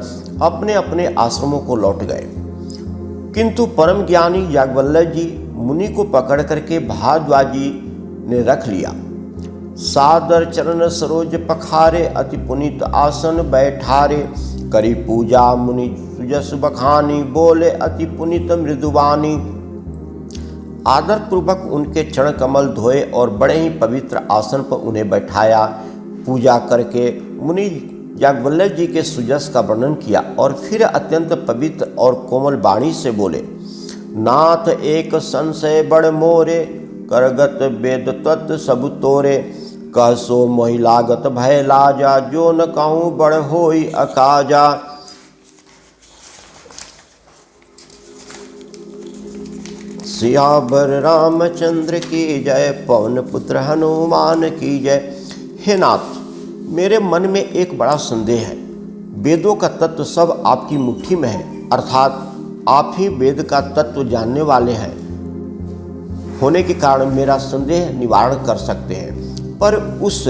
अपने अपने आश्रमों को लौट गए, किंतु परम ज्ञानी याज्ञवल्क्य जी मुनि को पकड़ करके भारद्वाजी ने रख लिया। सादर चरण सरोज पखारे, अति पुनीत आसन बैठारे। करी पूजा मुनि सुजस बखानी, बोले अति पुनीत मृदुवानी। आदर पूर्वक उनके चरण कमल धोए और बड़े ही पवित्र आसन पर उन्हें बैठाया। पूजा करके मुनि याज्ञवल्क्य जी के सुजस का वर्णन किया और फिर अत्यंत पवित्र और कोमल वाणी से बोले, नाथ एक संशय बड़ मोरे, करगत वेद तत्व सब तोरे। कह सो मोहि लागत भय लाजा, जो न कहूँ बड़ होई अकाजा। सियावर रामचंद्र की जय। पवन पुत्र हनुमान की जय। हे नाथ, मेरे मन में एक बड़ा संदेह है। वेदों का तत्व सब आपकी मुट्ठी में है, अर्थात आप ही वेद का तत्व जानने वाले हैं होने के कारण मेरा संदेह निवारण कर सकते हैं। पर उस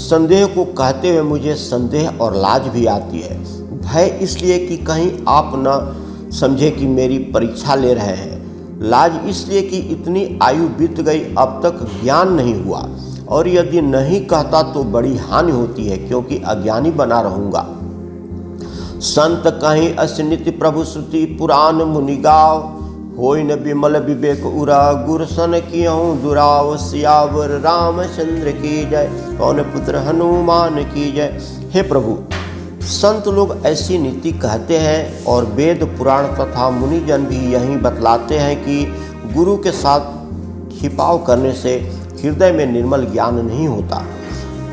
संदेह को कहते हुए मुझे संदेह और लाज भी आती है। भय इसलिए कि कहीं आप न समझे कि मेरी परीक्षा ले रहे हैं। लाज इसलिए कि इतनी आयु बीत गई, अब तक ज्ञान नहीं हुआ, और यदि नहीं कहता तो बड़ी हानि होती है, क्योंकि अज्ञानी बना रहूँगा। संत कहीं असनिति प्रभु श्रुति, पुराण मुनि गाव। होय न विमल विवेक उरा, गुरसन कियहूँ दुराव। सियावर रामचंद्र की जय। पवन पुत्र हनुमान की जय। हे प्रभु, संत लोग ऐसी नीति कहते हैं और वेद पुराण तथा मुनिजन भी यही बतलाते हैं कि गुरु के साथ छिपाव करने से हृदय में निर्मल ज्ञान नहीं होता।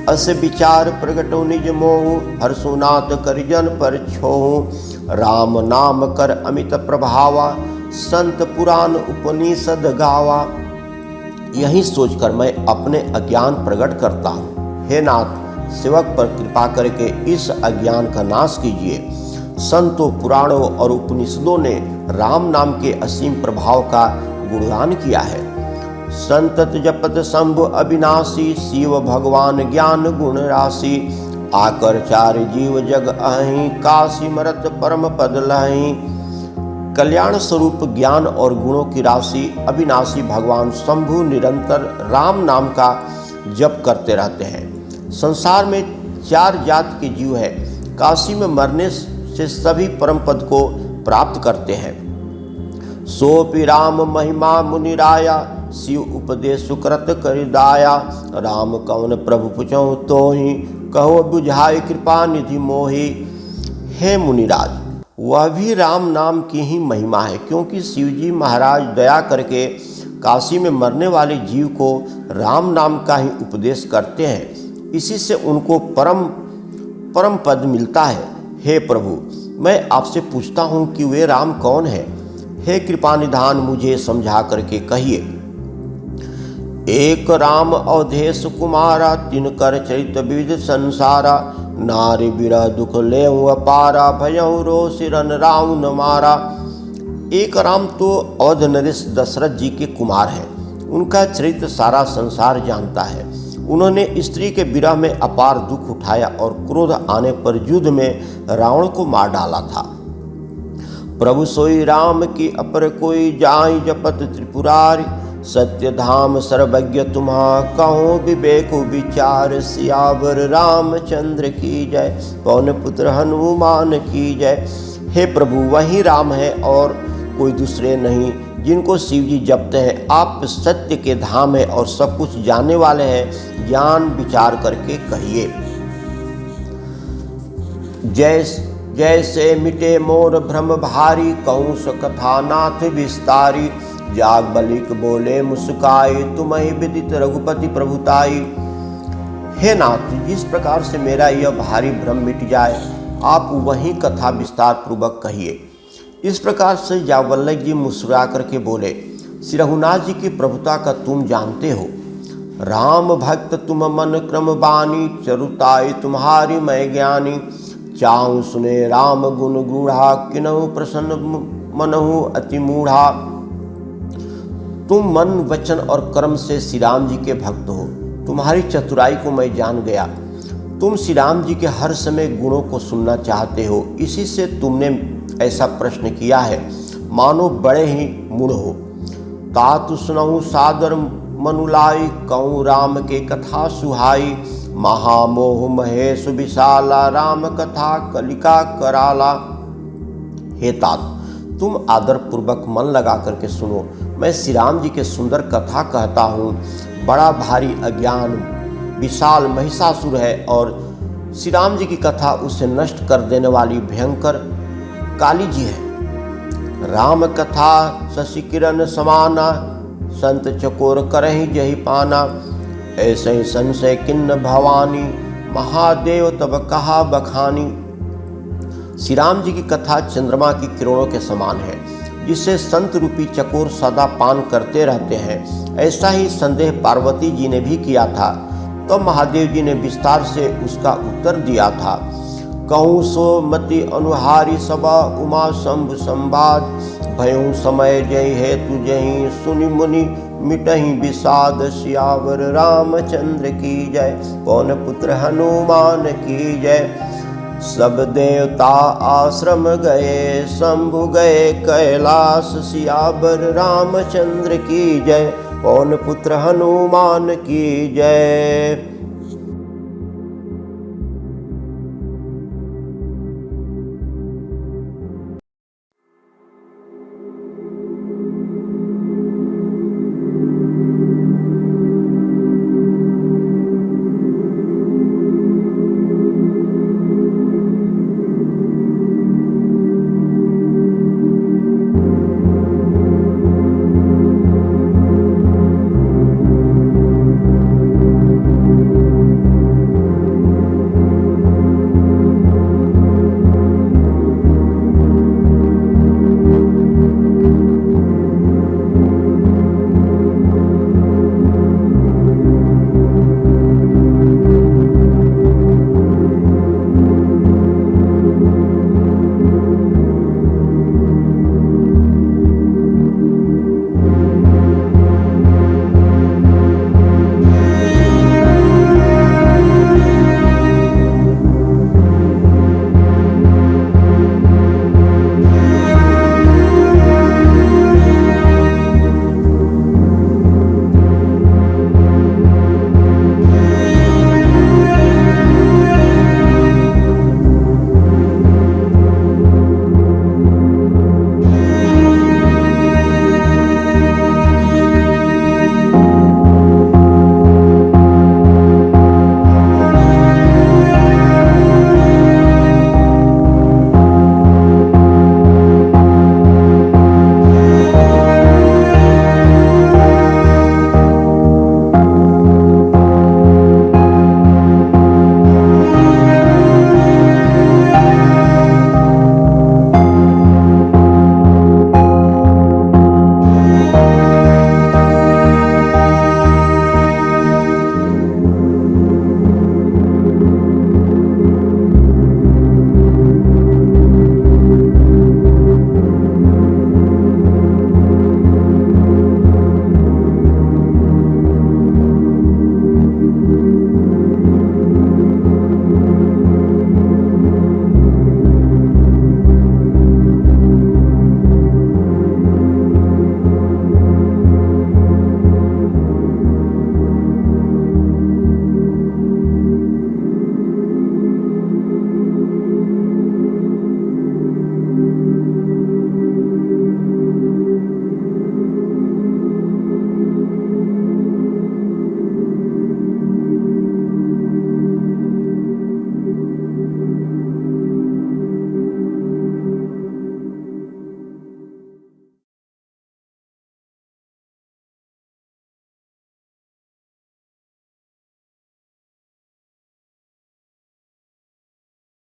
अस विचार प्रगटो निज मोहु, हर्षुनाथ करिजन पर छोहु। राम नाम कर अमित प्रभावा, संत पुराण उपनिषद गावा। यही सोचकर मैं अपने अज्ञान प्रकट करता हूँ। हे नाथ, सेवक पर कृपा करके इस अज्ञान का नाश कीजिए। संतों, पुराणों और उपनिषदों ने राम नाम के असीम प्रभाव का गुणगान किया है। संतत जपत शंभु अविनाशी, शिव भगवान ज्ञान गुण राशि। आकर चार जीव जग अहि, काशी मरत परम पद लहि। कल्याण स्वरूप ज्ञान और गुणों की राशि अविनाशी भगवान शंभु निरंतर राम नाम का जप करते रहते हैं। संसार में चार जात के जीव हैं। काशी में मरने से सभी परम पद को प्राप्त करते हैं। सोपि राम महिमा मुनिराया, शिव उपदेश सुकृत करिदाया। राम कवन प्रभु पुछहु तोहि, कहो बुझाई कृपा निधि मोहि। हे मुनिराज, वह भी राम नाम की ही महिमा है, क्योंकि शिवजी महाराज दया करके काशी में मरने वाले जीव को राम नाम का ही उपदेश करते हैं। इसी से उनको परम पद मिलता है। हे प्रभु, मैं आपसे पूछता हूँ कि वे राम कौन है? हे कृपा निधान, मुझे समझा करके कहिए। एक राम अवधेश कुमारा, तिनकर चरित विविध संसारा। नारी बिरह दुख लेहु अपारा, भयहु रोषिरन रावण मारा। एक राम तो अवध नरेश दशरथ जी के कुमार हैं। उनका चरित्र सारा संसार जानता है। उन्होंने स्त्री के विरह में अपार दुख उठाया और क्रोध आने पर युद्ध में रावण को मार डाला था। प्रभु सोई राम की अपर कोई, जाई जपत त्रिपुरारी। सत्य धाम सर्वज्ञ तुम्हा कहो विवेक विचार। सियावर रामचंद्र की जय, पवन पुत्र हनुमान की जय। हे प्रभु, वही राम है और कोई दूसरे नहीं, जिनको शिव जी जपते हैं। आप सत्य के धाम है और सब कुछ जानने वाले हैं, ज्ञान विचार करके कहिए। जैसे मिटे मोर भ्रम भारी, कहूँ सो कथा नाथ विस्तारी। जाग बलिक बोले मुस्काई, तुम्हें विदित रघुपति प्रभुताई। हे नाथ, जिस प्रकार से मेरा यह भारी भ्रम मिट जाए, आप वही कथा विस्तार पूर्वक कहिए। इस प्रकार से जावल्लभ जी मुस्कुरा करके बोले, श्री रघुनाथ जी की प्रभुता का तुम जानते हो। राम भक्त तुम मन क्रम बानी, चरुताई तुम्हारी मैं ज्ञानी। चाहूँ सुने राम गुण गूढ़ा, किन्हु प्रसन्न मनहु अति मूढ़ा। तुम मन वचन और कर्म से श्री राम जी के भक्त हो, तुम्हारी चतुराई को मैं जान गया। तुम श्री राम जी के हर समय गुणों को सुनना चाहते हो, इसी से तुमने ऐसा प्रश्न किया है, मानो बड़े ही मूढ़ हो। तातु सुनहु सादर मनुलाई, कहूँ राम के कथा सुहाई। महामोह महेश विशाला, राम कथा कलिका कराला। हे तात, तुम आदर पूर्वक मन लगा करके सुनो, मैं श्री राम जी के सुंदर कथा कहता हूँ। बड़ा भारी अज्ञान विशाल महिषासुर है और श्री राम जी की कथा उसे नष्ट कर देने वाली भयंकर काली जी है। राम कथा शशि किरण समाना, संत चकोर करहि जहि पाना। ऐसे ही संशय किन्न भवानी, महादेव तब कहा बखानी। श्री राम जी की कथा चंद्रमा की किरणों के समान है, जिसे संत रूपी चकोर सदा पान करते रहते हैं। ऐसा ही संदेह पार्वती जी ने भी किया था, तो महादेव जी ने विस्तार से उसका उत्तर दिया था। कहूँ सो मति अनुहारी सबा, उमा शंभु संवाद। भयऊ समय जय हेतु जही, सुनि मुनि मिटहि विषाद। सियावर रामचंद्र की जय, पवन पुत्र हनुमान की जय। सब देवता आश्रम गए, शंभु गए कैलाश। सियावर रामचंद्र की जय, पवन पुत्र हनुमान की जय।